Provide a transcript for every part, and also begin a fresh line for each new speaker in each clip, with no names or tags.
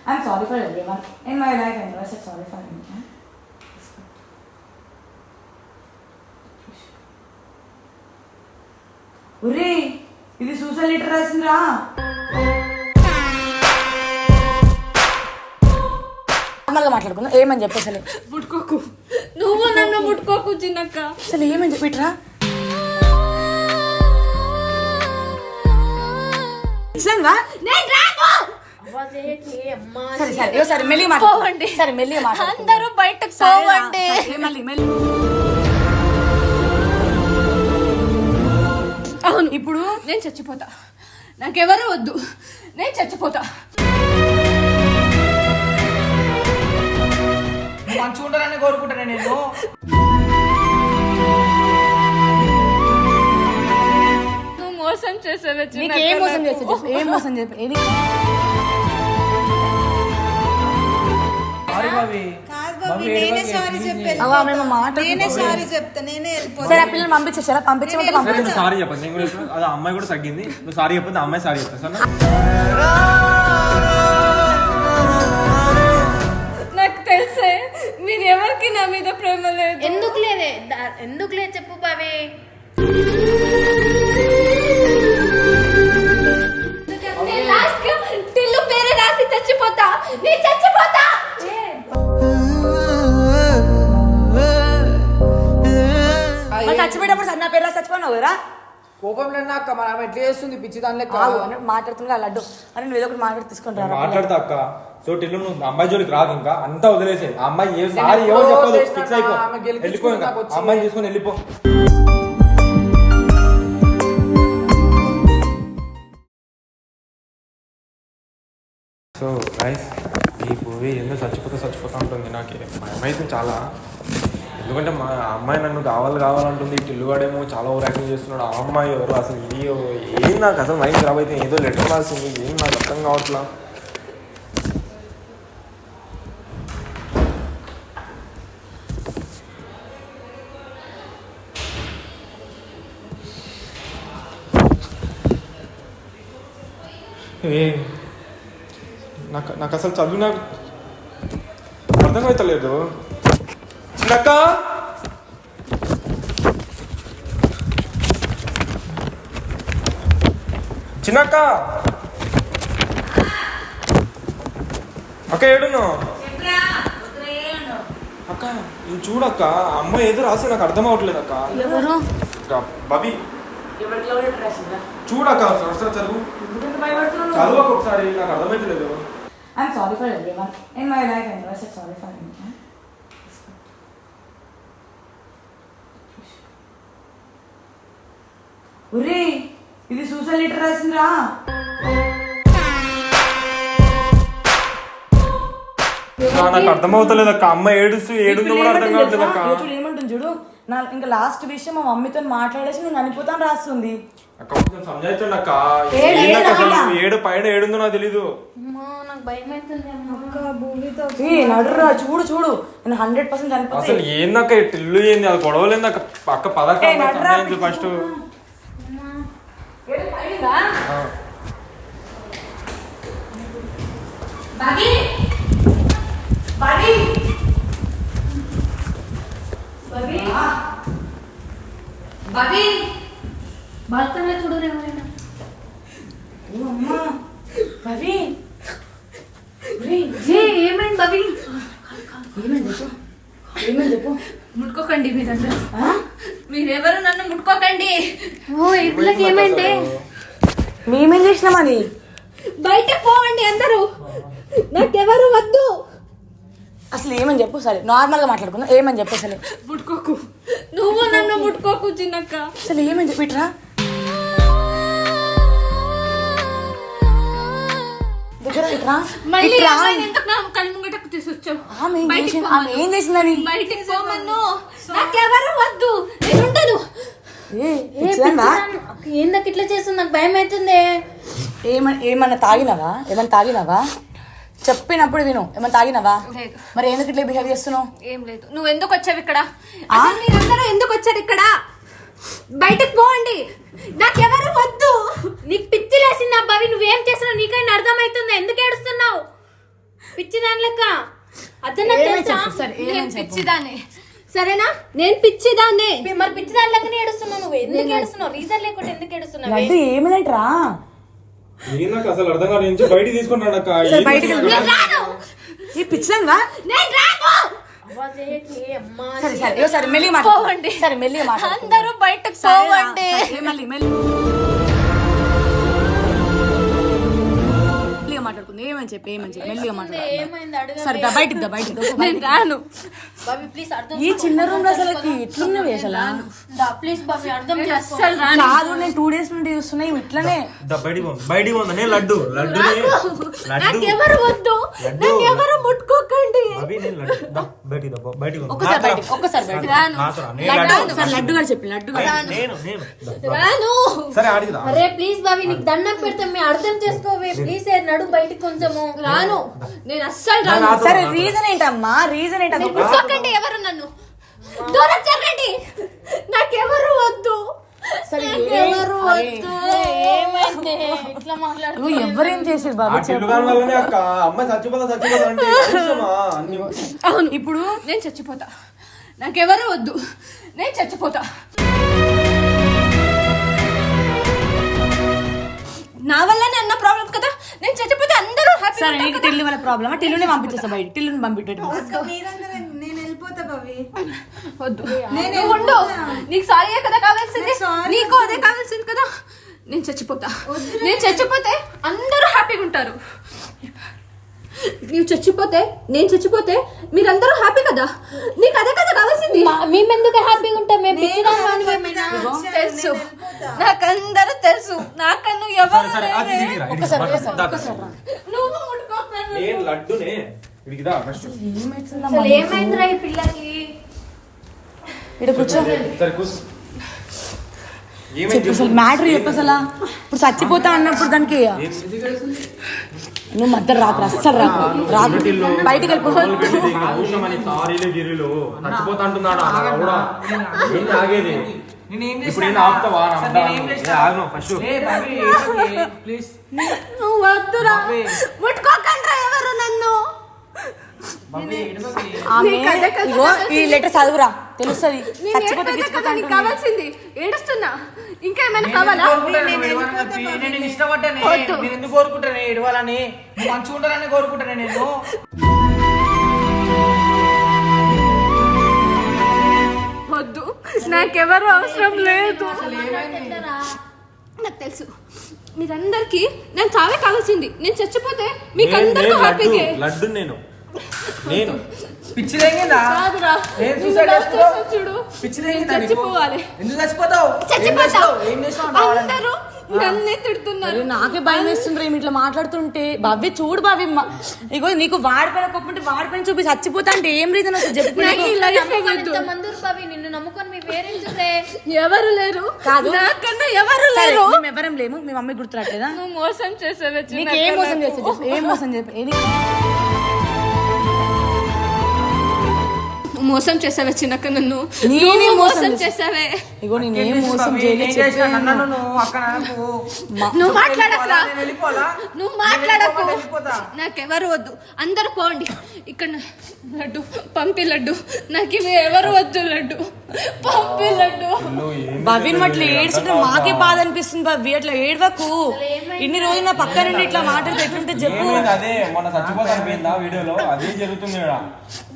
I'm sorry for everyone. In my life, I never said sorry for anyone. ఉరే ఇది suicide letter రాసిందిరా. నార్మల్గా మాట్లాడుకుందాం. ఏమని చెప్పు అసలు.
ముట్టుకోకు, నువ్వు నన్ను ముట్టుకోకు చిన్నక్క.
అసలు ఏమని చెప్పిట్రా. నిజంగా సరే సరే సరే మెల్లిగా మాట్లాడండి. సరే మెల్లిగా మాట్లాడండి.
అందరూ బయటకు పోవండి.
మళ్ళీ మెల్లి.
అవును, ఇప్పుడు నేను చచ్చిపోతా. నాకెవరు వద్దు, నేను చచ్చిపోతా.
మంచిగా ఉంటారని కోరుకుంటాను నేను.
నువ్వు మోసం చేసావే.
నీకు ఏం మోసం చేస్తా? ఏం మోసం చెప్పి సరే ఆ పిల్లలు పంపించేసారా? పంపించమంటే
సారీ చెప్పండి. అది అమ్మాయి కూడా తగ్గింది. నువ్వు సారీ చెప్పండి, అమ్మాయి సారీ చెప్తా.
నాకు తెలుసే మీరు ఎవరికి నా మీద ప్రేమ లేదు.
ఎందుకు లేదు చెప్పు బావే.
టిల్లు పేరే రాసి చచ్చిపోతా. నీ చచ్చిపోతా.
చచ్చిపోయేటప్పుడు సన్న పేరు రాసి చచ్చిపోయినావు కదా.
కోపంలో అక్క మరి ఆమె ఎట్లా చేస్తుంది పిచ్చి దానిలో
మాట్లాడుతున్నా లడ్డు అని నువ్వు ఏదో ఒకటి మాట్లాడి తీసుకుంటారా?
మాట్లాడతా అక్క. సో టిల్లు నువ్వు అమ్మాయి జోలికి రాదు, ఇంకా అంతా వదిలేసే. అమ్మాయి ఏ సారీ ఎవరు చెప్పదు, ఫిక్స్ అయిపో, వెళ్ళిపో. ఇంకా అమ్మాయిని తీసుకొని వెళ్ళిపో. సో గైస్, ఈ మూవీ ఎందుకు చచ్చిపోతా ఉంటుంది. నాకు భయమైతే చాలా. ఎందుకంటే మా అమ్మాయి నన్ను కావాలంటుంది. ఈ టిల్లుగాడేమో చాలా ఓవర్ యాక్టింగ్ చేస్తున్నాడు. ఆ అమ్మాయి ఎవరు అసలు ఇది ఏం నాకు అసలు మైండ్ ఖరాబ్ అయితే. ఏదో లెటర్ రాసింది, ఏం నాకు అర్థం కావట్లా. నాకు అసలు చదువు నాకు అర్థమవుతలేదు. చిన్నక్క, చిన్నక్క, అక్క ఏడును అక్క? ఇది చూడక్క, అమ్మాయి ఏదో రాసి నాకు అర్థం అవట్లేదు అక్క.
ఎవరు?
బబీ చూడక్క, ఒకసారి చదువు చదువు ఒకసారి. నాకు అర్థమైతలేదు.
I'm sorry for everyone. In my life, I never said sorry for anyone. ఉరే ఇది సూసైడ్ లెటర్ రాసిందిరా.
నాకు అర్థమవుతలేదు అక్క. అమ్మాయి ఏడుందో కూడా అర్థం కావట్లేదు అక్క.
చూడు ఏమంటుంది చూడు. నా ఇంకా లాస్ట్ విషయం మా మమ్మీతో మాట్లాడేసి నేను చనిపోతాను రాస్తుంది.
అక్క సంజాయించండి అక్క. ఏడు పైన ఏడుందో నాకు తెలీదు.
నాకు భయం అవుతుంది.
నడురా చూడు చూడు, నేను 100% చనిపోతా.
అసలు ఏందక్క టిల్లు ఏంది? అది గొడవలేదు అక్క. పక్క పదక్క ఫస్ట్.
బాల్కన్లో చూడు ఎవరైనా. ఏమైంది బవి?
ఏమని చెప్పు.
ముట్టుకోకండి మీరందరూ. మీరెవరు నన్ను ముట్టుకోకండి.
ఓ ఇట్లకి ఏమైంది?
మేమేం చేసినాం అది?
బయటకు పోవండి అందరూ. నాకెవరు వద్దు.
అసలు ఏమని చెప్పు. సరే నార్మల్గా మాట్లాడుకుందాం. ఏమని చెప్పు అసలు.
ముట్టుకోకు, నువ్వు నన్ను ముట్టుకోకు చిన్నక్క.
అసలు ఏమని చెప్పిట్రా.
మళ్ళీ ఎందుకు కళ్ళు ముంగటకు తీసుకొచ్చావు?
ఏం చేసిందని?
బయటికి పోమన్ను. నాకెవరు వద్దు, నేను ఉండను.
ఏందకి ఇట్లా చేస్తుంది? నాకు భయం అవుతుంది.
ఏమన్నా తాగినావా? చెప్పినప్పుడు విను. ఏమన్నా తాగినావా? మరి ఎందుకు ఇట్లా బిహేవ్ చేస్తున్నావు?
ఏం లేదు. నువ్వు ఎందుకు వచ్చావు ఇక్కడ? మీరందరూ ఎందుకు వచ్చారు ఇక్కడ? బయటకు పోండి. నాకెవరు వద్దు.
నీకు పిచ్చి లేసిందా భవి? నువ్వేం చేస్తున్నావు నీకైనా అర్థమవుతుందా? ఎందుకు ఏడుస్తున్నావు?
పిచ్చి దాని లెక్క అతను నాకు
ఏమని
తెలుసా?
చెప్పు, సరే, ఏమని
నేను
చెప్పు.
పిచ్చిదాన్ని సరేనా నేను పిచ్చిదాన్ని
మరి పిచ్చి దాని లెక్కనే ఏడుస్తున్నావు నువ్వు ఎందుకు ఏడుస్తున్నావు రీజన్ లేకుండా ఎందుకు ఏడుస్తున్నావు
లడ్డు ఏమిటరా
నేను నాకు అసలు అర్థం కాదు నుంచి బయట తీసుకుంటాను అక్క
బయటికి
నేను రాను
ఈ పిచ్చంగా
నేను రాను
సరే సరే ఇగో సరే మెల్లి
పోవండి.
సరే మెల్లి
అందరూ బయటకు పోవండి
మెల్లి మెల్లిగా మాట్లాడుకుంది ఏమని చెప్పి మెల్లిగా మాట్లాడుకుంది
ఏమైంది అడుగు
సరే దా బయటికి దా బయటికి
నేను రాను
బాబీ ప్లీజ్ అర్థం
ఈ చిన్న రూమ్ లో అసలు ఎట్లున్నవి అసలు
ప్లీజ్ బాబీ అర్థం చేసుకో
అస్సలు రాను
కాదు నేను 2 days నుండి చూస్తున్నా ఇవి ఇట్లనే
బయటికి ఉందనే లడ్డు
నాకెవరు వద్దు నన్ను ఎవరు ముట్టుకోకండి
ఒక్కసారి బయటికి
రాను
ఒకసారి లడ్డు గారు చెప్పి లడ్డు గారు
రాను
సరే ఆడిదా
అరే ప్లీజ్ బాబీ నీకు దండం పెడతాం మేము అర్థం చేసుకోవే ప్లీజ్ నడు బయటికి కొంచెము
రాను నేను అస్సలు రాను
సరే రీజన్ ఏంటమ్మా రీజన్ ఏంటమ్మా
ముట్టుకోకండి ఎవరు నన్ను దూరం జరగండి నాకెవరు వద్దు
సరే
నాకెవరు వద్దు
ఏమైంది ఇట్లా మాట్లాడుతూ
నువ్వు ఎవరేం చేసారు బాబు
వల్లనే అక్క అమ్మాయి చచ్చిపోతా అంటే అవసరమా? అన్ని
అవును
ఇప్పుడు
నేను చచ్చిపోతా నాకెవరు వద్దు నేను చచ్చిపోతా నా వల్లనే అన్న ప్రాబ్లం కదా నేను చచ్చిపోతే అందరూ హ్యాపీ
సరే నీకు టిల్లు వల్ల ప్రాబ్లమా టిల్లుని పంపించేస్తా బయట టిల్లుని పంపించడం
నేను వెళ్ళిపోతా బావి
వద్దు నువ్వు ఉండు నీకు సారీయే కదా కావాల్సింది నీకు అదే కావాల్సింది కదా నేను చచ్చిపోతే అందరూ హ్యాపీగా ఉంటారు నేను చచ్చిపోతే మీరందరూ హ్యాపీ కదా నీకు అదే కదా కావాల్సింది
మేమెందుకు హ్యాపీగా ఉంటాం మేము పిచ్చి
తెలుసు నాకందరూ తెలుసు నాకన్ను ఎవరు లేరే. నువ్వు ముట్టుకోకు.
నేను లడ్డునే ఇడికిదా ఫస్ట్
అసలు ఏమైందిరా ఈ పిల్లకి
ఇక్కడ కూర్చో
సరే కూర్చో
చెప్పు అసలు మ్యాటర్ చెప్పు అసలు ఇప్పుడు చచ్చిపోతా అన్నప్పుడు దానికి నువ్వు మధ్య రాకు అస్సలు రాకు బయటికి
అవసరమని సారీలు గిరిలు చచ్చిపోతా అంటున్నాడు కూడా ఏంది ఆగేది
నేనేం
ఇప్పుడు నేను ఆపుతావా ఆగను ఫస్ట్
ప్లీజ్
నువ్వు వద్దురా ముట్టుకోకండి ఎవరు నన్ను
ఆమె ఇగో ఈ లెటర్ చదువురా తెలుస్తుంది
నేను
చచ్చిపోతే
ఏడుపైతే
గిచ్చిపోతే
కదా నీకు
అంటుంది.
కావాల్సింది ఏడుస్తున్నా ఇంకా ఏమైనా కావాలా
నేను ఇష్టపడ్డానే నేను ఎందుకు కోరుకుంటానే ఏడవాలని నువ్వు మంచిగా ఉంటారని కోరుకుంటానే నేను
వద్దు నాకెవరు అవసరం లేదు నాకు తెలుసు మీరందరికి నేను చావే కావాల్సింది నేను చచ్చిపోతే మీకు అందరికీ హ్యాపీగా
లడ్డు నేను
పిచ్చి లేగిందా
కాదురా
ఏం
నువ్వు
suicide
love
చేస్తున్నావు?
చేసావు చూడు
పిచ్చి
నేను
లేగిందా నీకు?
చచ్చిపోవాలి
ఎందుకు చచ్చిపోతావు ఏం చేస్తావు
అందరూ నన్నే తిడుతున్నారు
అరే నాకే భయం వేస్తుంది రేమి ఇట్లా మాట్లాడుతుంటే బావి చూడు బావి ఇగో నీకు వాడిపోయిన కొప్పుంటే వాడిపోయిన చూపి చచ్చిపోతా అంటే ఏం రీజన్ అసలు చెప్పు
నాకు ఈ లైఫ్ వద్దు
మంది బాబీ నిన్ను నమ్ముకొని మీ పేరెంట్స్
ఎవరు లేరు
కాదు.
నాకన్నా ఎవరు
సరే,
లేరు
మేము ఎవరం లేము మీ మమ్మీ గుర్తురాట్లేదా
నువ్వు మోసం చేసావే
నీకు ఏం మోసం చేస్తా చెప్పు ఏం మోసం చెప్పు ఏది
మోసం చేసావే చిన్నక్క నన్ను
నేనే
నువ్వు
మోసం
మోసం చేసావే
ఇగో నేనేం మోసం చేయలేదు చెప్పాను.
నువ్వు మాట్లాడకురా
నేను వెళ్ళిపోవాలా
నువ్వు మాట్లాడకు
నేను వెళ్ళిపోతా.
నాకెవరు వద్దు అందరు పోండి ఇక్కడ లడ్డు పంపి లడ్డు నాకు ఇవి ఎవరు వద్దు లడ్డు పంపి లడ్డు
భవిన్ అట్లా ఏడ్చుంటే మాకే బాధ అనిపిస్తుంది భవి అట్లా ఏడవకు ఇన్ని రోజులు నా పక్క నుండి ఇట్లా మాట్లాడితే ఎట్లుంటే చెప్పు
ఏమైంది అదే మొన్న చచ్చిపోతా అనిపోయిందా వీడియోలో అదే జరుగుతుంది ఇక్కడ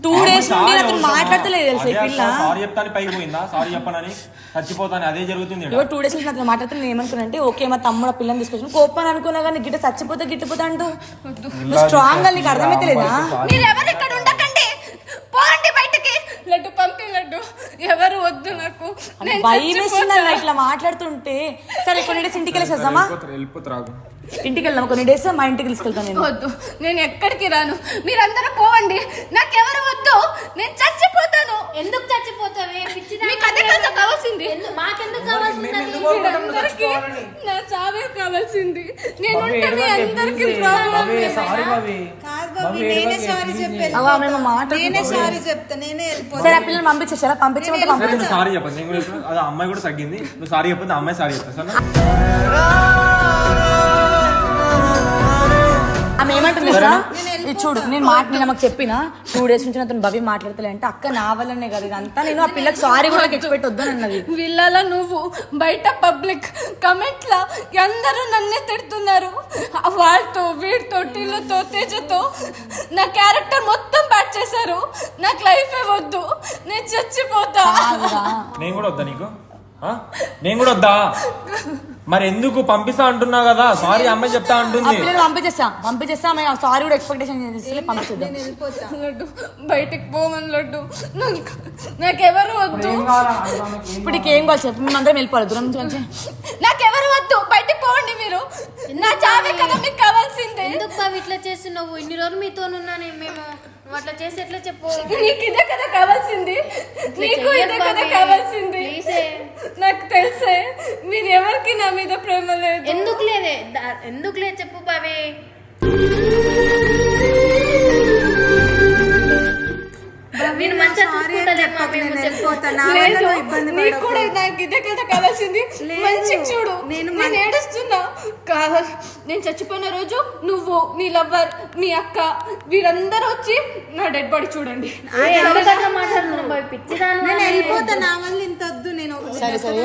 2 days నుండి అతను మాట్లాడతలేదు తెలుసా ఈ పిల్ల
సారీ చెప్తాను పైకి పోయిందా సారీ చెప్పనని చచ్చిపోతాను అదే జరుగుతుంది ఈడ.
ఇగో 2 days నుంచి అతను మాట్లాడితే నేను ఏమనుకున్నా అంటే ఓకే మా తమ్ముడు ఆ పిల్లని తీసుకొచ్చిన కోపం అనుకున్నా కానీ గిట్ట చచ్చిపోతే గిట్టిపోతా అంటూ నువ్వు స్ట్రాంగ్ గా నీకు అర్థమైతలేదా
మీరు ఎవరు ఇక్కడ ఉండకండి పోండి బయటకి లడ్డు పంపి లడ్డు ఎవరు వద్దు నాకు నేను
భయం వేస్తుంది అలా ఇట్లా మాట్లాడుతుంటే సరే కొన్ని డేస్ ఇంటికి వెళ్ళేసేద్దామా
వెళ్ళిపోతారు
ఇంటికి వెళ్దాం కొన్ని డేస్ మా ఇంటికి తీసుకెళ్తాను నేను
వద్దు నేను ఎక్కడికి రాను మీరందరూ పోవండి నాకెవరు వద్దు నేను చచ్చిపోతాను
ఎందుకు చచ్చిపోతావే పిచ్చి
మీకు అదే కదా కావాల్సింది
మాకెందుకు కావాల్సింది
మీరందరికీ నా చావే కావాల్సింది నేను ఉంటే మీ అందరికి ప్రాబ్లం
సారీ బాబీ
కాదు బాబీ నేనే సారీ చెప్పాను
అలా మేము మాట
నేనే సారీ చెప్తా నేనే వెళ్ళిపోతా
సరే ఆ పిల్లలు పంపించేసారా పంపించమంటే పంపించు
సారీ చెప్పండి నేను కూడా చెప్తాను. అది అమ్మాయి కూడా తగ్గింది నువ్వు సారీ చెప్పండి అమ్మాయి సారీ చెప్తా సరే
ఆమె ఏమంటుంది తెలుసా? ఇది చూడు నేను మాకు చెప్పిన 2 days నుంచి నాతో భవ్య మాట్లాడతలే అంటే అక్క నా వల్లనే కదా ఇదంతా నేను ఆ పిల్లకి సారీ కూడా ఎక్స్పెక్ట్ వద్దని అన్నది.
వీళ్ళలా నువ్వు బయట పబ్లిక్ కమెంట్ల అందరూ నన్నే తిడుతున్నారు. వాళ్ళతో వీడితో టిల్లుతో తేజతో నా క్యారెక్టర్ మొత్తం బ్యాట్ చేశారు. నాకు లైఫే వద్దు, నేను చచ్చిపోతా.
నేను కూడా వద్దా నీకు? నేను కూడా వద్దా? మరి ఎందుకు పంపిస్తా అంటున్నా కదా, సారీ అమ్మాయి చెప్తా అంటుంది.
పంపించేస్తా సారీ కూడా ఎక్స్పెక్టేషన్ పంపించేద్దాం.
లడ్డు బయటికి పోమని లడ్డు, నాకెవరు వద్దు.
ఇప్పుడు ఏం కావాలి చెప్పు, మేమందరం వెళ్ళిపోవాలి దూరం నుంచి.
నాకెవరు వద్దు, బయటికి పోండి మీరు. నా చావే కదా మీకు కావాల్సిందే.
ఎందుకు బావి ఇట్లా చేస్తున్నావు? ఇన్ని రోజులు మీతోనున్నానే మేము, అట్లా చేసి ఎట్లా చెప్పు?
నీకు ఇదే కదా కావాల్సింది, నీకు ఇదే కదా కావాల్సింది. నాకు తెలుసే మీరు ఎవరికి నా మీద ప్రేమ లేదు.
ఎందుకు లేదు చెప్పు బావి. నేను మంచిగా చూసుకుంటాలేమ్మా, మేము చెప్పుకోతాను.
నీకు కూడా నాకు ఇదే కదా కావాల్సింది. మంచిగా చూడు, నేను ఏడుస్తున్నా. కావాలి నేను చచ్చిపోయిన రోజు నువ్వు, నీ లవ్వర్, మీ అక్క వీరందరూ వచ్చి నా డెడ్ బాడీ చూడండి.
మాట్లాడుతున్నాం బావి, పిచ్చిదాన్ని.
నేను వెళ్ళిపోతా, నా వల్ల ఇంత వద్దు. నేను
సరే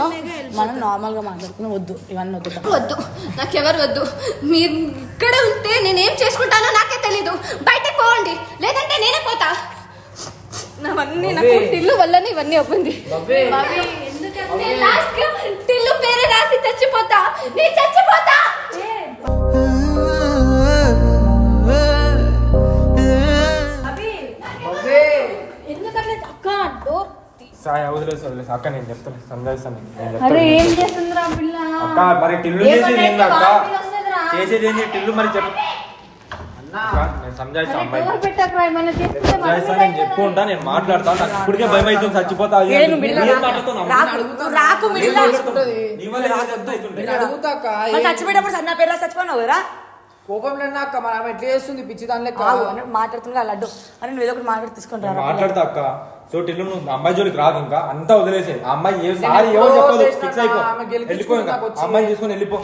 మనం నార్మల్ గా మాట్లాడుకున్నాం, వద్దు ఇవన్నీ
వద్దు, నాకెవరు వద్దు. మీరు ఇక్కడ ఉంటే నేనేం చేసుకుంటానో నాకే తెలీదు. బయటకు పోండి, లేదంటే నేనే పోతా. నావన్నీ నాకు టిల్లు వల్లనే ఇవన్నీ అవ్వండి. టిల్లు పేరే రాసి చచ్చిపోతా, నేను చచ్చిపోతా.
ఎందుకంటే అక్క డోర్
సాయి వదిలేసి అక్క, నేను చెప్తాను సంజాయిస్తాను.
ఏం చేస్తుందిరా పిల్ల?
అక్క మరి టిల్లు చేసేది ఏంది అక్క? చేసేది ఏంది టిల్లు? మరి చెప్పు. నేను సంజాయిస్తా అమ్మాయి, నేను చెప్పుకుంటా, నేను మాట్లాడతా. నాకు ఇప్పటికే భయం అవుతుంది, చచ్చిపోతా.
చచ్చిపోయేటప్పుడు సన్న పేరు చచ్చిపోయినావు కదా
కోపం లేనా అక్క? మరి ఆమె ఎట్లా చేస్తుంది పిచ్చి దాని లెక్క?
మాట్లాడుతున్నా లడ్డు అని నువ్వు ఏదో ఒకటి మాట్లాడి తీసుకుంటా
మాట్లాడతా అక్క. సో టిల్లు నువ్వు అమ్మాయి జోలికి రాదు, ఇంకా అంతా వదిలేసే. ఆ అమ్మాయి ఏ సారీ ఎవరు చెప్పదు, ఫిక్స్ అయిపో, వెళ్ళిపో. ఇంకా అమ్మాయిని తీసుకొని వెళ్ళిపో,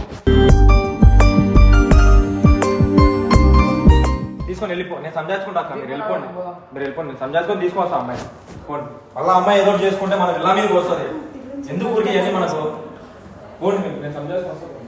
తీసుకొని వెళ్ళిపో. నేను సంజాయించుకుంటా అక్క, మీరు వెళ్ళిపోండి. నేను సంజాయించుకొని తీసుకొస్తా అమ్మాయి. మళ్ళీ అమ్మాయి ఏదో చేసుకుంటే మనకు ఇలా మీదకి వస్తుంది. ఎందుకు ఊరికి ఇవన్నీ మనకు పోండి, నేను సంజాయించుకొస్తాను.